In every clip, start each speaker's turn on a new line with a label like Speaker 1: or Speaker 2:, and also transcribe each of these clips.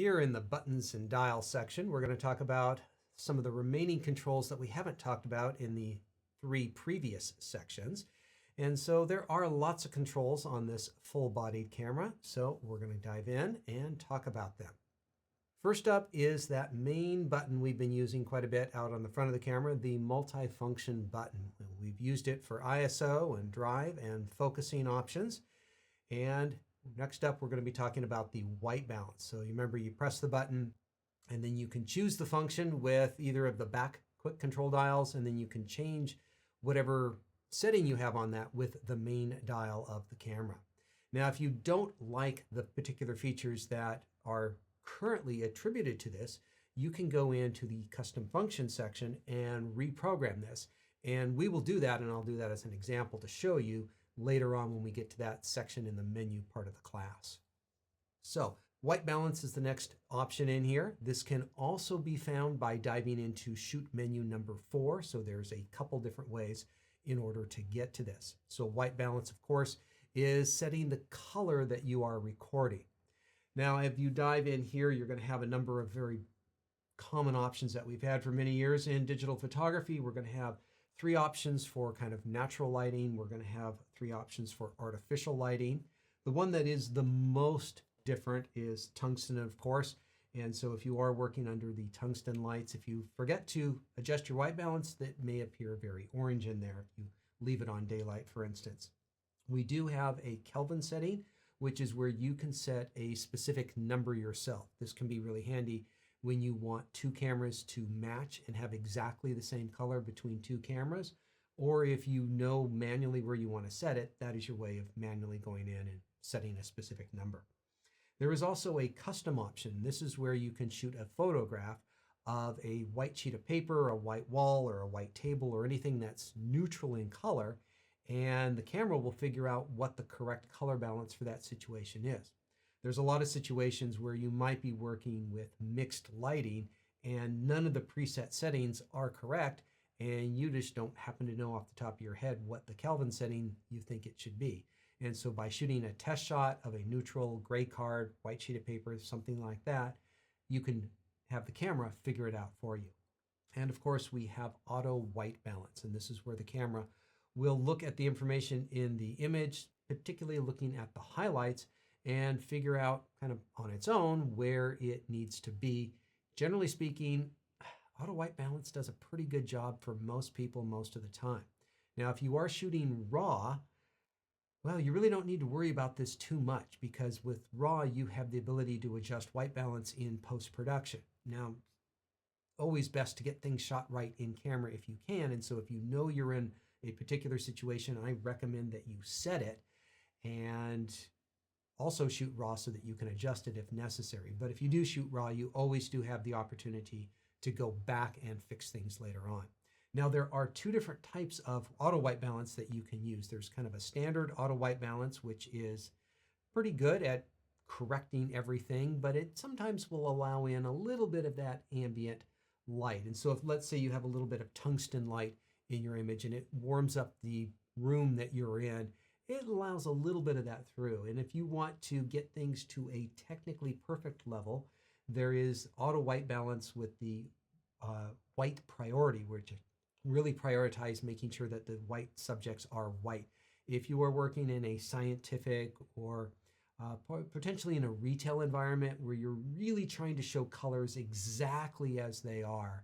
Speaker 1: Here in the buttons and dial section, we're going to talk about some of the remaining controls that we haven't talked about in the 3 previous sections. And so there are lots of controls on this full-bodied camera, so we're going to dive in and talk about them. First up is that main button we've been using quite a bit out on the front of the camera, the multifunction button. We've used it for ISO and drive and focusing options. And next up, we're going to be talking about the white balance. So you remember, you press the button and then you can choose the function with either of the back quick control dials, and then you can change whatever setting you have on that with the main dial of the camera. Now, if you don't like the particular features that are currently attributed to this, you can go into the custom function section and reprogram this. And we will do that, and I'll do that as an example to show you later on when we get to that section in the menu part of the class. So white balance is the next option in here. This can also be found by diving into shoot menu number 4. So there's a couple different ways in order to get to this. So white balance, of course, is setting the color that you are recording. Now, if you dive in here, you're going to have a number of very common options that we've had for many years in digital photography. We're going to have 3 options for kind of natural lighting. We're going to have 3 options for artificial lighting. The one that is the most different is tungsten, of course. And so if you are working under the tungsten lights, if you forget to adjust your white balance, that may appear very orange in there if you leave it on daylight, for instance. We do have a Kelvin setting, which is where you can set a specific number yourself. This can be really handy when you want 2 cameras to match and have exactly the same color between 2 cameras, or if you know manually where you want to set it, that is your way of manually going in and setting a specific number. There is also a custom option. This is where you can shoot a photograph of a white sheet of paper, a white wall, or a white table, or anything that's neutral in color, and the camera will figure out what the correct color balance for that situation is. There's a lot of situations where you might be working with mixed lighting and none of the preset settings are correct, and you just don't happen to know off the top of your head what the Kelvin setting you think it should be. And so by shooting a test shot of a neutral gray card, white sheet of paper, something like that, you can have the camera figure it out for you. And of course, we have auto white balance, and this is where the camera will look at the information in the image, particularly looking at the highlights, and figure out kind of on its own where it needs to be. Generally speaking, auto white balance does a pretty good job for most people most of the time. Now, if you are shooting RAW, well, you really don't need to worry about this too much, because with RAW, you have the ability to adjust white balance in post-production. Now, always best to get things shot right in camera if you can. And so if you know you're in a particular situation, I recommend that you set it and also shoot RAW so that you can adjust it if necessary. But if you do shoot RAW, you always do have the opportunity to go back and fix things later on. Now, there are 2 different types of auto white balance that you can use. There's kind of a standard auto white balance, which is pretty good at correcting everything, but it sometimes will allow in a little bit of that ambient light. And so if, let's say, you have a little bit of tungsten light in your image and it warms up the room that you're in, it allows a little bit of that through. And if you want to get things to a technically perfect level, there is auto white balance with the white priority, which really prioritize making sure that the white subjects are white. If you are working in a scientific or potentially in a retail environment where you're really trying to show colors exactly as they are,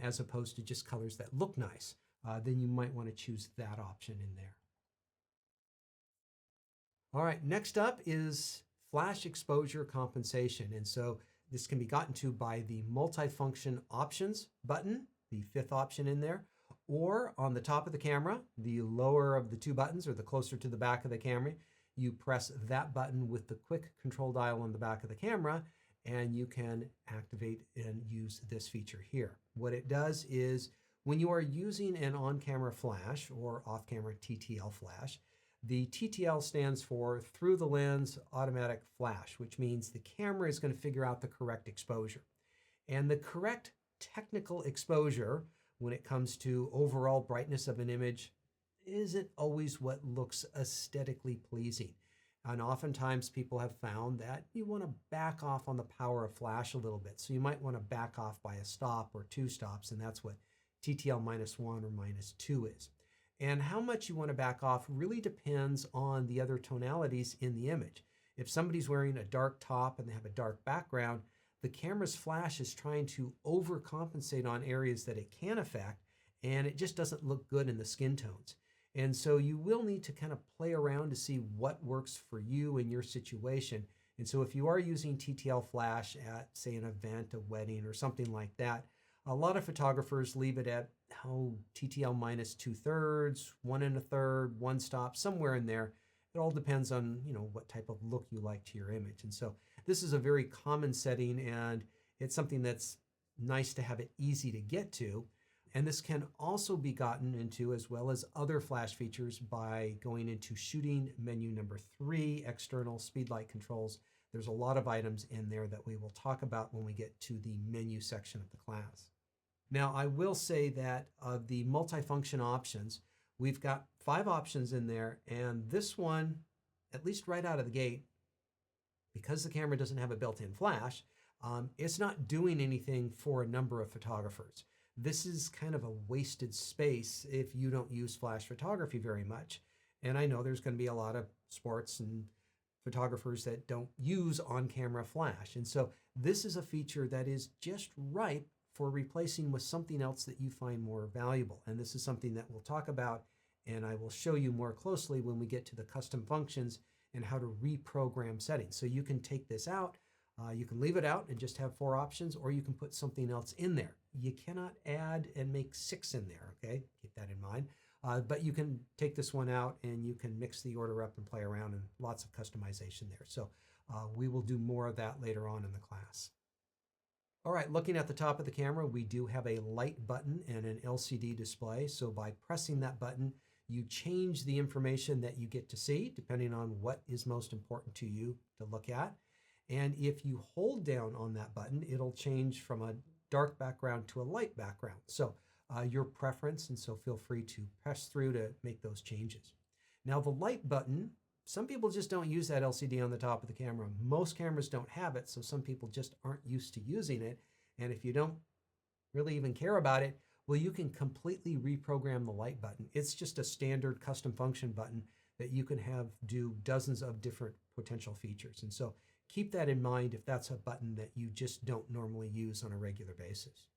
Speaker 1: as opposed to just colors that look nice, then you might want to choose that option in there. All right, next up is flash exposure compensation. And so this can be gotten to by the multifunction options button, the 5th option in there, or on the top of the camera, the lower of the 2 buttons, or the closer to the back of the camera, you press that button with the quick control dial on the back of the camera, and you can activate and use this feature here. What it does is, when you are using an on-camera flash or off-camera TTL flash, the TTL stands for through the lens automatic flash, which means the camera is going to figure out the correct exposure. And the correct technical exposure when it comes to overall brightness of an image isn't always what looks aesthetically pleasing. And oftentimes people have found that you want to back off on the power of flash a little bit. So you might want to back off by a stop or two stops, and that's what TTL -1 or -2 is. And how much you want to back off really depends on the other tonalities in the image. If somebody's wearing a dark top and they have a dark background, the camera's flash is trying to overcompensate on areas that it can affect, and it just doesn't look good in the skin tones. And so you will need to kind of play around to see what works for you in your situation. And so if you are using TTL flash at, say, an event, a wedding, or something like that, a lot of photographers leave it at TTL -2/3, 1 1/3, one stop, somewhere in there. It all depends on what type of look you like to your image. And so this is a very common setting, and it's something that's nice to have it easy to get to. And this can also be gotten into, as well as other flash features, by going into shooting menu number 3, external speedlight controls. There's a lot of items in there that we will talk about when we get to the menu section of the class. Now, I will say that of the multifunction options, we've got 5 options in there, and this one, at least right out of the gate, because the camera doesn't have a built-in flash, it's not doing anything for a number of photographers. This is kind of a wasted space if you don't use flash photography very much. And I know there's going to be a lot of sports and photographers that don't use on-camera flash. And so this is a feature that is just ripe for replacing with something else that you find more valuable. And this is something that we'll talk about, and I will show you more closely when we get to the custom functions and how to reprogram settings. So you can take this out. You can leave it out and just have 4 options, or you can put something else in there. You cannot add and make 6 in there, okay? Keep that in mind. But you can take this one out and you can mix the order up and play around, and lots of customization there. So we will do more of that later on in the class. All right, looking at the top of the camera, we do have a light button and an LCD display. So by pressing that button, you change the information that you get to see, depending on what is most important to you to look at. And if you hold down on that button, it'll change from a dark background to a light background. So your preference, and so feel free to press through to make those changes. Now the light button, some people just don't use that LCD on the top of the camera. Most cameras don't have it, so some people just aren't used to using it. And if you don't really even care about it, well, you can completely reprogram the light button. It's just a standard custom function button that you can have do dozens of different potential features. And so keep that in mind if that's a button that you just don't normally use on a regular basis.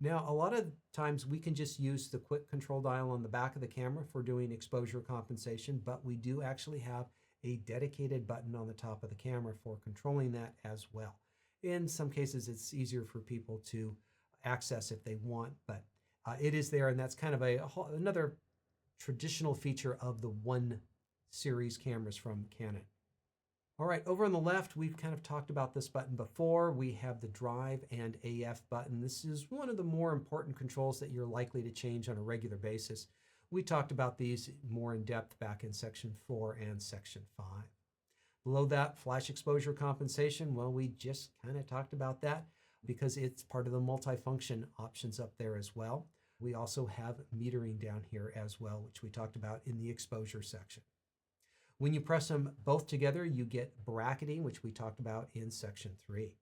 Speaker 1: Now, a lot of times we can just use the quick control dial on the back of the camera for doing exposure compensation, but we do actually have a dedicated button on the top of the camera for controlling that as well. In some cases, it's easier for people to access if they want, but it is there, and that's kind of another traditional feature of the 1 series cameras from Canon. All right, over on the left, we've kind of talked about this button before. We have the drive and AF button. This is one of the more important controls that you're likely to change on a regular basis. We talked about these more in depth back in section 4 and section 5. Below that, flash exposure compensation. Well, we just kind of talked about that because it's part of the multifunction options up there as well. We also have metering down here as well, which we talked about in the exposure section. When you press them both together, you get bracketing, which we talked about in section 3.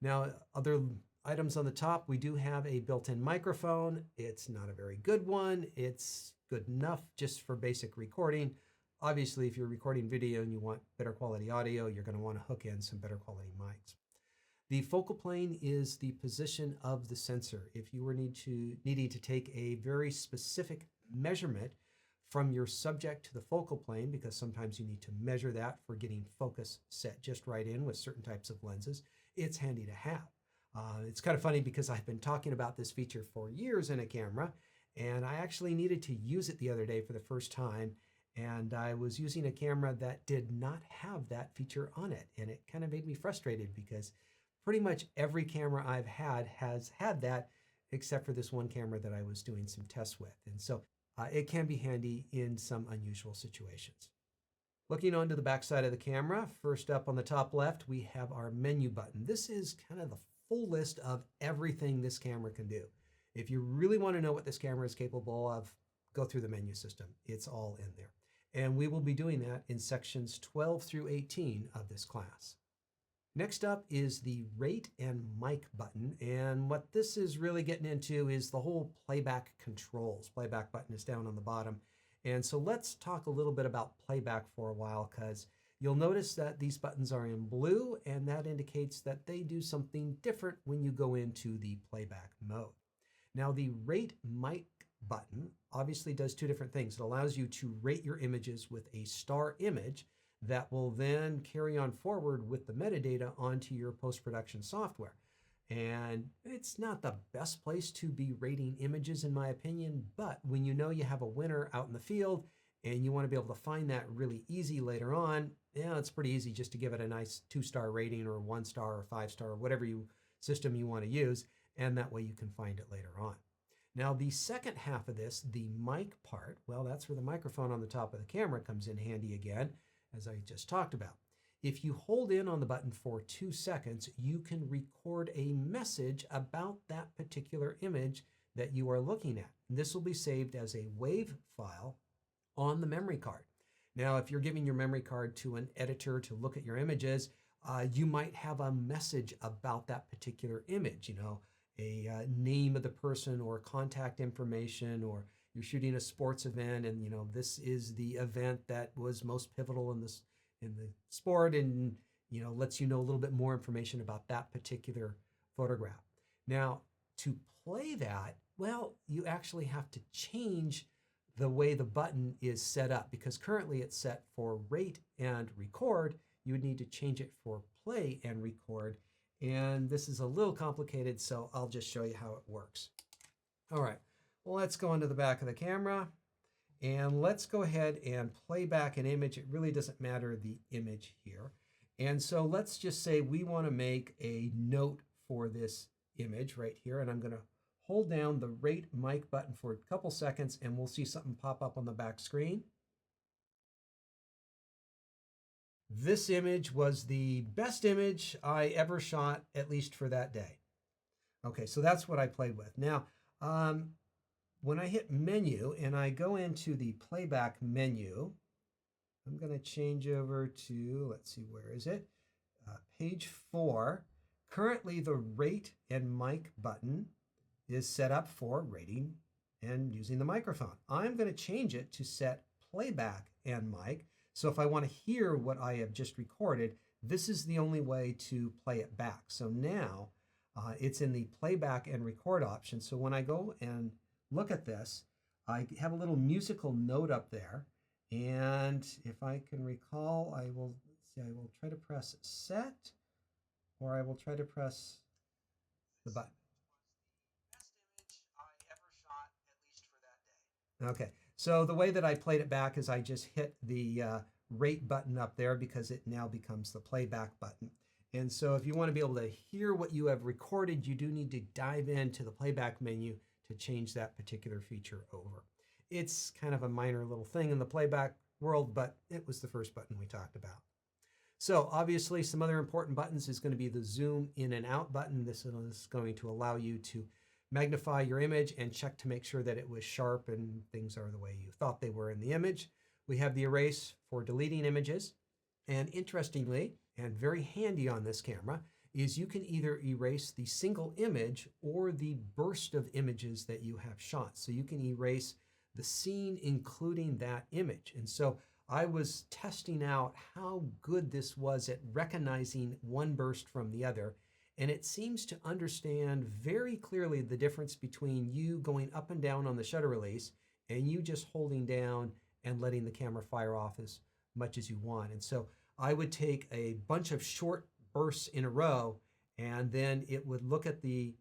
Speaker 1: Now, other items on the top, we do have a built-in microphone. It's not a very good one. It's good enough just for basic recording. Obviously, if you're recording video and you want better quality audio, you're going to want to hook in some better quality mics. The focal plane is the position of the sensor. If you were needing to take a very specific measurement from your subject to the focal plane, because sometimes you need to measure that for getting focus set just right in with certain types of lenses, it's handy to have. It's kind of funny because I've been talking about this feature for years in a camera, and I actually needed to use it the other day for the first time, and I was using a camera that did not have that feature on it, and it kind of made me frustrated because pretty much every camera I've had has had that, except for this one camera that I was doing some tests with. And so it can be handy in some unusual situations. Looking onto the back side of the camera, first up on the top left, we have our menu button. This is kind of the full list of everything this camera can do. If you really want to know what this camera is capable of, go through the menu system. It's all in there. And we will be doing that in sections 12 through 18 of this class. Next up is the rate and mic button. And what this is really getting into is the whole playback controls. Playback button is down on the bottom. And so let's talk a little bit about playback for a while, because you'll notice that these buttons are in blue, and that indicates that they do something different when you go into the playback mode. Now, the rate mic button obviously does two different things. It allows you to rate your images with a star image that will then carry on forward with the metadata onto your post-production software. And it's not the best place to be rating images, in my opinion, but when you know you have a winner out in the field and you want to be able to find that really easy later on, yeah, it's pretty easy just to give it a nice 2-star rating or 1-star or 5-star or whatever system you want to use, and that way you can find it later on. Now, the second half of this, the mic part, well, that's where the microphone on the top of the camera comes in handy again, as I just talked about. If you hold in on the button for 2 seconds, you can record a message about that particular image that you are looking at. And this will be saved as a WAV file on the memory card. Now, if you're giving your memory card to an editor to look at your images, you might have a message about that particular image, a name of the person or contact information, or you're shooting a sports event and this is the event that was most pivotal in the sport, and lets you know a little bit more information about that particular photograph. Now, to play that, well, you actually have to change the way the button is set up, because currently it's set for rate and record. You would need to change it for play and record. And this is a little complicated, so I'll just show you how it works. All right, well, let's go into the back of the camera and let's go ahead and play back an image. It really doesn't matter the image here. And so let's just say we want to make a note for this image right here, and I'm going to hold down the rate mic button for a couple seconds and we'll see something pop up on the back screen. This image was the best image I ever shot, at least for that day. Okay, so that's what I played with. Now, when I hit menu and I go into the playback menu, I'm going to change over to, let's see, where is it? Page 4. Currently, the rate and mic button is set up for rating and using the microphone. I'm going to change it to set playback and mic. So if I want to hear what I have just recorded, this is the only way to play it back. So now it's in the playback and record option. So when I go and look at this, I have a little musical note up there. And if I can recall, I will try to press set, or I will try to press the button. Okay, so the way that I played it back is I just hit the rate button up there, because it now becomes the playback button. And so if you want to be able to hear what you have recorded, you do need to dive into the playback menu to change that particular feature over. It's kind of a minor little thing in the playback world, but it was the first button we talked about. So obviously some other important buttons is going to be the zoom in and out button. This is going to allow you to magnify your image and check to make sure that it was sharp and things are the way you thought they were in the image. We have the erase for deleting images. And interestingly, and very handy on this camera, is you can either erase the single image or the burst of images that you have shot. So you can erase the scene including that image. And so I was testing out how good this was at recognizing one burst from the other. And it seems to understand very clearly the difference between you going up and down on the shutter release and you just holding down and letting the camera fire off as much as you want. And so I would take a bunch of short bursts in a row, and then it would look at the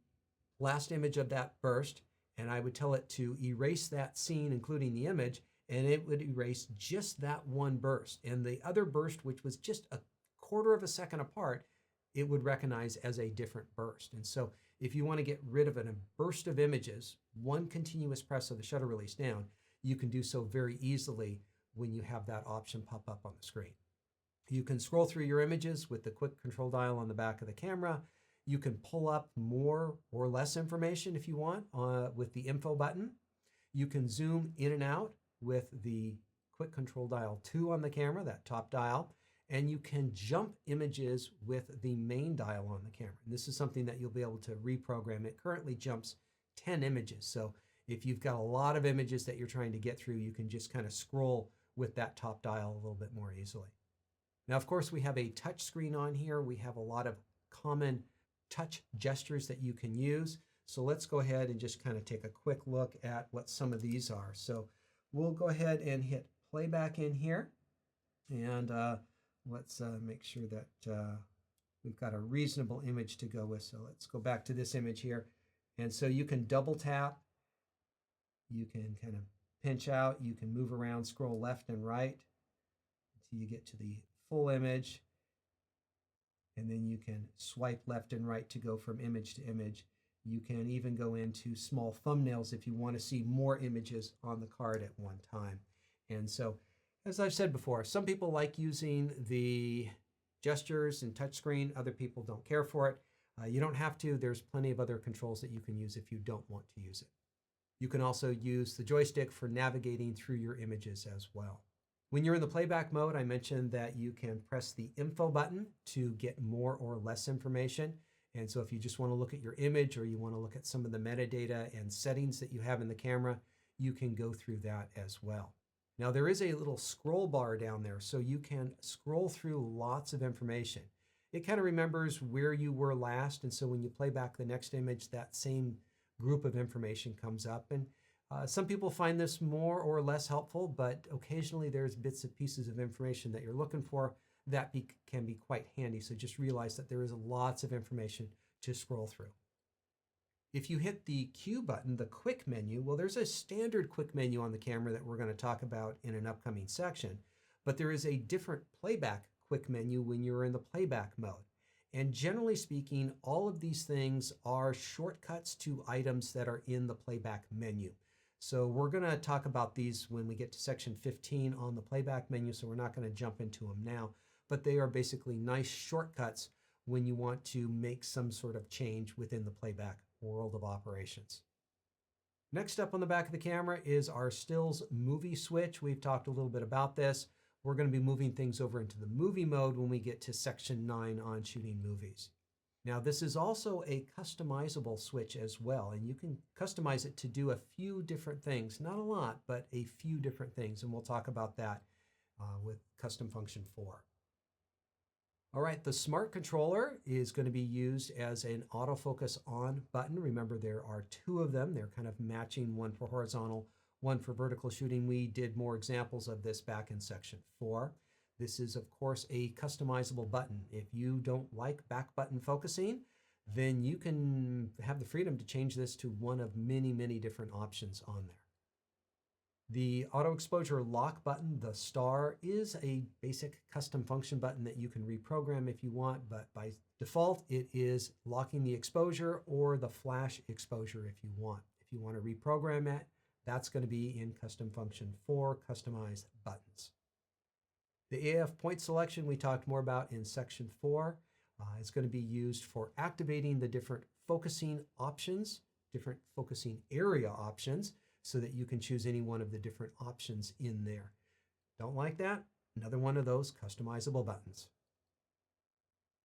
Speaker 1: last image of that burst, and I would tell it to erase that scene, including the image, and it would erase just that one burst. And the other burst, which was just a quarter of a second apart, it would recognize as a different burst. And so if you want to get rid of a burst of images, one continuous press of the shutter release down, you can do so very easily when you have that option pop up on the screen. You can scroll through your images with the quick control dial on the back of the camera. You can pull up more or less information if you want with the info button. You can zoom in and out with the quick control dial 2 on the camera, that top dial, and you can jump images with the main dial on the camera. And this is something that you'll be able to reprogram. It currently jumps 10 images. So if you've got a lot of images that you're trying to get through, you can just kind of scroll with that top dial a little bit more easily. Now, of course, we have a touch screen on here. We have a lot of common touch gestures that you can use. So let's go ahead and just kind of take a quick look at what some of these are. So we'll go ahead and hit playback in here. And let's make sure that we've got a reasonable image to go with. So let's go back to this image here. And so you can double tap. You can kind of pinch out. You can move around, scroll left and right until you get to the full image. And then you can swipe left and right to go from image to image. You can even go into small thumbnails if you want to see more images on the card at one time. And so, as I've said before, some people like using the gestures and touchscreen. Other people don't care for it. You don't have to. There's plenty of other controls that you can use if you don't want to use it. You can also use the joystick for navigating through your images as well. When you're in the playback mode, I mentioned that you can press the info button to get more or less information. And so if you just want to look at your image or you want to look at some of the metadata and settings that you have in the camera, you can go through that as well. Now there is a little scroll bar down there, so you can scroll through lots of information. It kind of remembers where you were last, and so when you play back the next image, that same group of information comes up. And some people find this more or less helpful, but occasionally there's bits and pieces of information that you're looking for that can be quite handy. So just realize that there is lots of information to scroll through. If you hit the Q button, the quick menu, well, there's a standard quick menu on the camera that we're going to talk about in an upcoming section, but there is a different playback quick menu when you're in the playback mode. And generally speaking, all of these things are shortcuts to items that are in the playback menu. So we're going to talk about these when we get to section 15 on the playback menu, so we're not going to jump into them now, but they are basically nice shortcuts when you want to make some sort of change within the playback world of operations. Next up on the back of the camera is our stills movie switch. We've talked a little bit about this. We're going to be moving things over into the movie mode when we get to section 9 on shooting movies. Now this is also a customizable switch as well, and you can customize it to do a few different things. Not a lot, but a few different things, and we'll talk about that with custom function 4. All right, the smart controller is going to be used as an autofocus on button. Remember, there are 2 of them. They're kind of matching, one for horizontal, one for vertical shooting. We did more examples of this back in section 4. This is, of course, a customizable button. If you don't like back button focusing, then you can have the freedom to change this to one of many, many different options on there. The auto exposure lock button, the star, is a basic custom function button that you can reprogram if you want, but by default, it is locking the exposure or the flash exposure if you want. If you want to reprogram it, that's going to be in custom function 4, customized buttons. The AF point selection we talked more about in section 4 is going to be used for activating the different focusing options, different focusing area options, so that you can choose any one of the different options in there. Don't like that? Another one of those customizable buttons.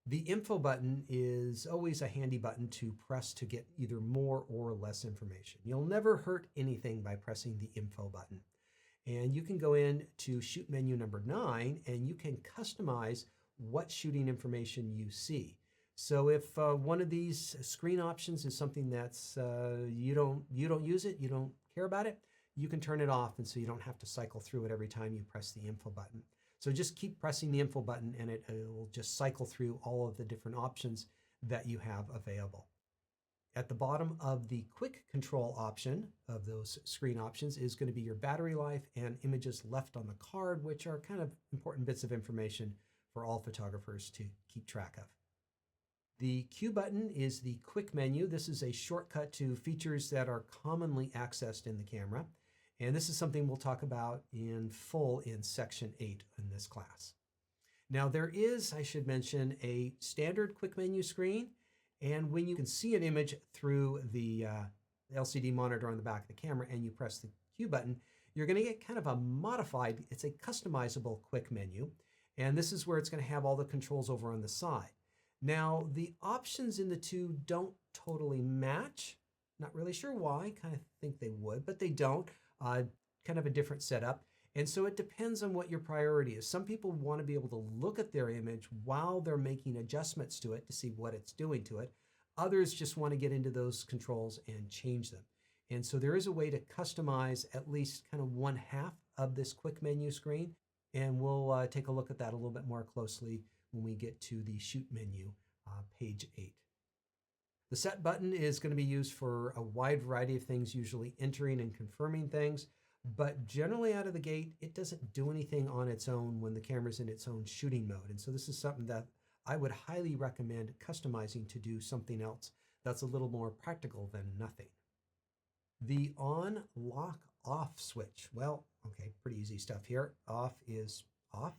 Speaker 1: The info button is always a handy button to press to get either more or less information. You'll never hurt anything by pressing the info button. And you can go in to shoot menu number 9 and you can customize what shooting information you see. So if one of these screen options is something that's you don't use it, you don't care about it, you can turn it off, and so you don't have to cycle through it every time you press the info button. So just keep pressing the info button and it will just cycle through all of the different options that you have available. At the bottom of the quick control option of those screen options is going to be your battery life and images left on the card, which are kind of important bits of information for all photographers to keep track of. The Q button is the quick menu. This is a shortcut to features that are commonly accessed in the camera. And this is something we'll talk about in full in section 8 in this class. Now there is, I should mention, a standard quick menu screen. And when you can see an image through the LCD monitor on the back of the camera and you press the Q button, you're going to get kind of a modified, it's a customizable quick menu. And this is where it's going to have all the controls over on the side. Now, the options in the two don't totally match. Not really sure why. Kind of think they would, but they don't. Kind of a different setup. And so it depends on what your priority is. Some people want to be able to look at their image while they're making adjustments to it to see what it's doing to it. Others just want to get into those controls and change them. And so there is a way to customize at least kind of one half of this quick menu screen. And we'll take a look at that a little bit more closely when we get to the shoot menu, page 8. The set button is going to be used for a wide variety of things, usually entering and confirming things. But generally out of the gate, it doesn't do anything on its own when the camera's in its own shooting mode. And so this is something that I would highly recommend customizing to do something else that's a little more practical than nothing. The on, lock, off switch. Well, okay, pretty easy stuff here. Off is off,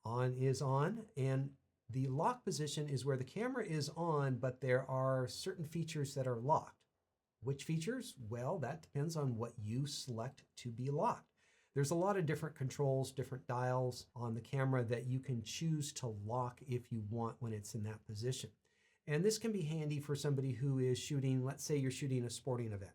Speaker 1: on is on, and the lock position is where the camera is on, but there are certain features that are locked. Which features? Well, that depends on what you select to be locked. There's a lot of different controls, different dials on the camera that you can choose to lock if you want when it's in that position. And this can be handy for somebody who is shooting, let's say you're shooting a sporting event.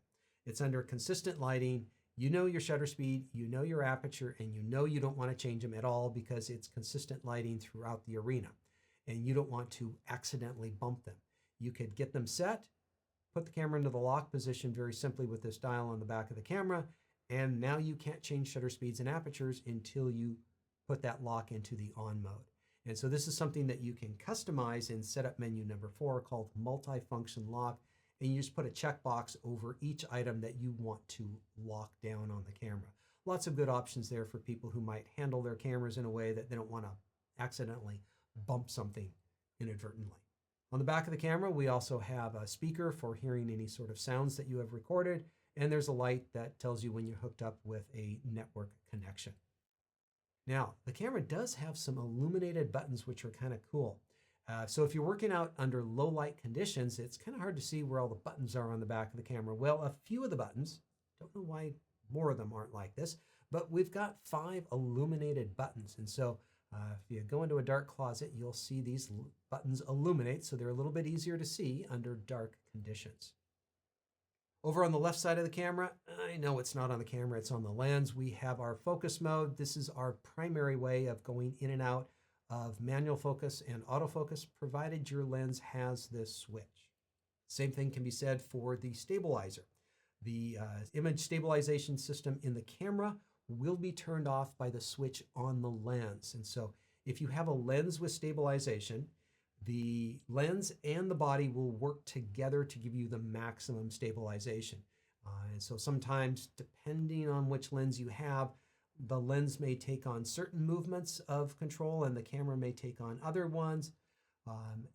Speaker 1: It's under consistent lighting, you know your shutter speed, you know your aperture, and you know you don't want to change them at all because it's consistent lighting throughout the arena. And you don't want to accidentally bump them. You could get them set, put the camera into the lock position very simply with this dial on the back of the camera, and now you can't change shutter speeds and apertures until you put that lock into the on mode. And so this is something that you can customize in setup menu number 4 called multifunction lock, and you just put a checkbox over each item that you want to lock down on the camera. Lots of good options there for people who might handle their cameras in a way that they don't want to accidentally bump something inadvertently. On the back of the camera, we also have a speaker for hearing any sort of sounds that you have recorded, and there's a light that tells you when you're hooked up with a network connection. Now, the camera does have some illuminated buttons, which are kind of cool. So if you're working out under low light conditions, it's kind of hard to see where all the buttons are on the back of the camera. Well, a few of the buttons, don't know why more of them aren't like this, but we've got 5 illuminated buttons. And so if you go into a dark closet, you'll see these buttons illuminate, so they're a little bit easier to see under dark conditions. Over on the left side of the camera, I know it's not on the camera, it's on the lens. We have our focus mode. This is our primary way of going in and out of manual focus and autofocus, provided your lens has this switch. Same thing can be said for the stabilizer. The image stabilization system in the camera will be turned off by the switch on the lens. And so if you have a lens with stabilization, the lens and the body will work together to give you the maximum stabilization. And so sometimes, depending on which lens you have, the lens may take on certain movements of control and the camera may take on other ones.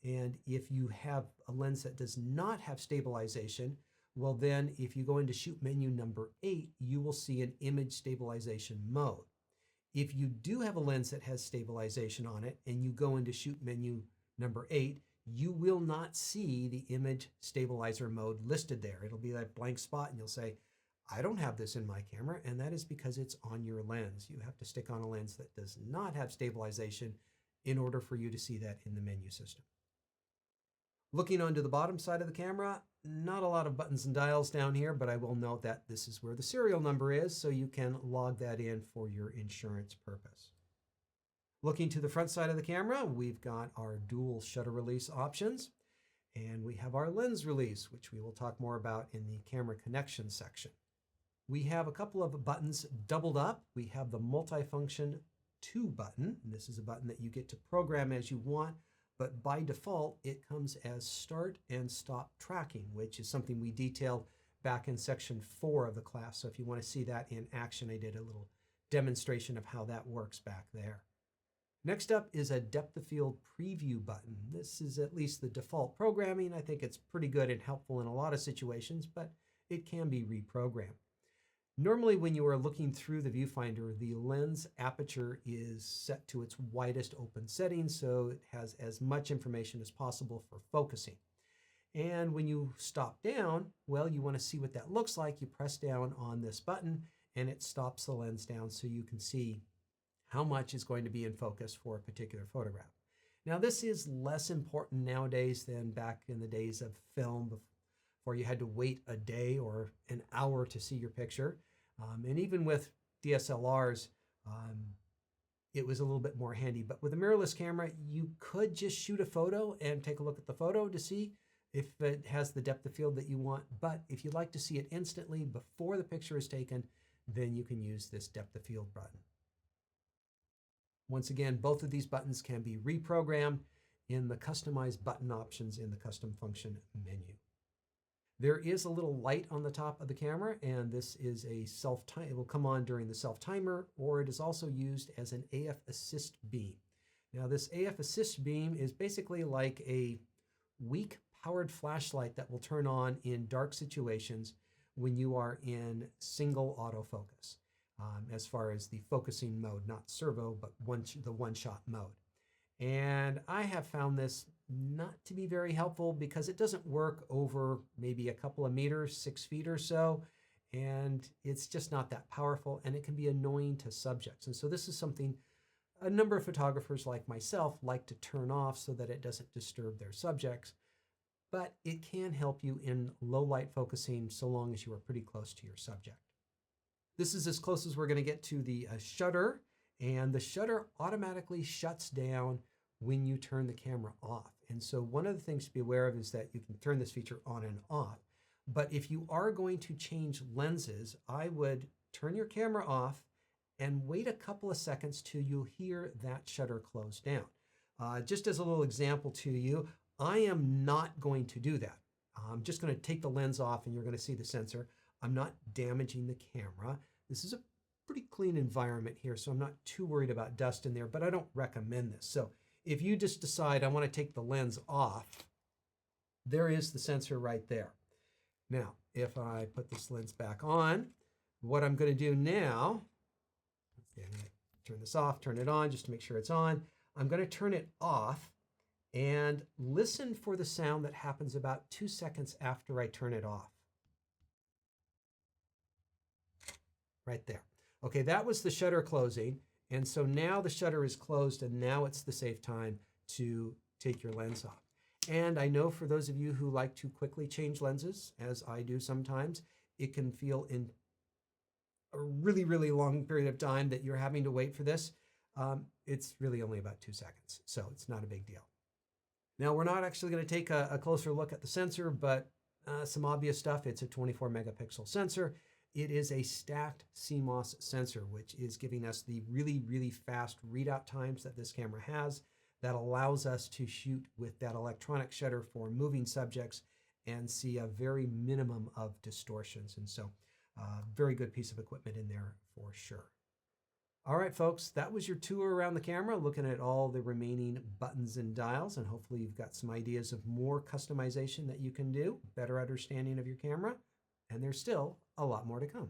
Speaker 1: And if you have a lens that does not have stabilization, well then if you go into shoot menu number 8, you will see an image stabilization mode. If you do have a lens that has stabilization on it and you go into shoot menu number 8, you will not see the image stabilizer mode listed there. It'll be that blank spot and you'll say, I don't have this in my camera, and that is because it's on your lens. You have to stick on a lens that does not have stabilization in order for you to see that in the menu system. Looking onto the bottom side of the camera, not a lot of buttons and dials down here, but I will note that this is where the serial number is, so you can log that in for your insurance purpose. Looking to the front side of the camera, we've got our dual shutter release options, and we have our lens release, which we will talk more about in the camera connection section. We have a couple of buttons doubled up. We have the multifunction 2 button, and this is a button that you get to program as you want, but by default, it comes as start and stop tracking, which is something we detailed back in section 4 of the class. So if you want to see that in action, I did a little demonstration of how that works back there. Next up is a depth of field preview button. This is at least the default programming. I think it's pretty good and helpful in a lot of situations, but it can be reprogrammed. Normally, when you are looking through the viewfinder, the lens aperture is set to its widest open setting, so it has as much information as possible for focusing. And when you stop down, well, you want to see what that looks like. You press down on this button, and it stops the lens down so you can see how much is going to be in focus for a particular photograph. Now, this is less important nowadays than back in the days of film, before you had to wait a day or an hour to see your picture. And even with DSLRs, it was a little bit more handy. But with a mirrorless camera, you could just shoot a photo and take a look at the photo to see if it has the depth of field that you want. But if you'd like to see it instantly before the picture is taken, then you can use this depth of field button. Once again, both of these buttons can be reprogrammed in the Customize button options in the Custom Function menu. There is a little light on the top of the camera, and this is a self-timer. It will come on during the self-timer, or it is also used as an AF assist beam. Now, this AF assist beam is basically like a weak powered flashlight that will turn on in dark situations when you are in single autofocus, as far as the focusing mode, not servo, but the one-shot mode. And I have found this not to be very helpful because it doesn't work over maybe a couple of meters, 6 feet or so, and it's just not that powerful, and it can be annoying to subjects. And so this is something a number of photographers like myself like to turn off so that it doesn't disturb their subjects, but it can help you in low light focusing so long as you are pretty close to your subject. This is as close as we're going to get to the shutter, and the shutter automatically shuts down when you turn the camera off. And so one of the things to be aware of is that you can turn this feature on and off. But if you are going to change lenses, I would turn your camera off and wait a couple of seconds till you hear that shutter close down. Just as a little example to you, I am not going to do that. I'm just going to take the lens off and you're going to see the sensor. I'm not damaging the camera. This is a pretty clean environment here, so I'm not too worried about dust in there, but I don't recommend this. So if you just decide I want to take the lens off, there is the sensor right there. Now, if I put this lens back on, what I'm going to do now, I'm going to turn this off, turn it on just to make sure it's on. I'm going to turn it off and listen for the sound that happens about 2 seconds after I turn it off. Right there. Okay, that was the shutter closing. And so now the shutter is closed, and now it's the safe time to take your lens off. And I know for those of you who like to quickly change lenses, as I do sometimes, it can feel in a really, really long period of time that you're having to wait for this. It's really only about 2 seconds, so it's not a big deal. Now, we're not actually going to take a closer look at the sensor, but some obvious stuff. It's a 24 megapixel sensor. It is a stacked CMOS sensor, which is giving us the really, really fast readout times that this camera has that allows us to shoot with that electronic shutter for moving subjects and see a very minimum of distortions. And so very good piece of equipment in there for sure. All right, folks, that was your tour around the camera, looking at all the remaining buttons and dials, and hopefully you've got some ideas of more customization that you can do, better understanding of your camera, and there's still a lot more to come.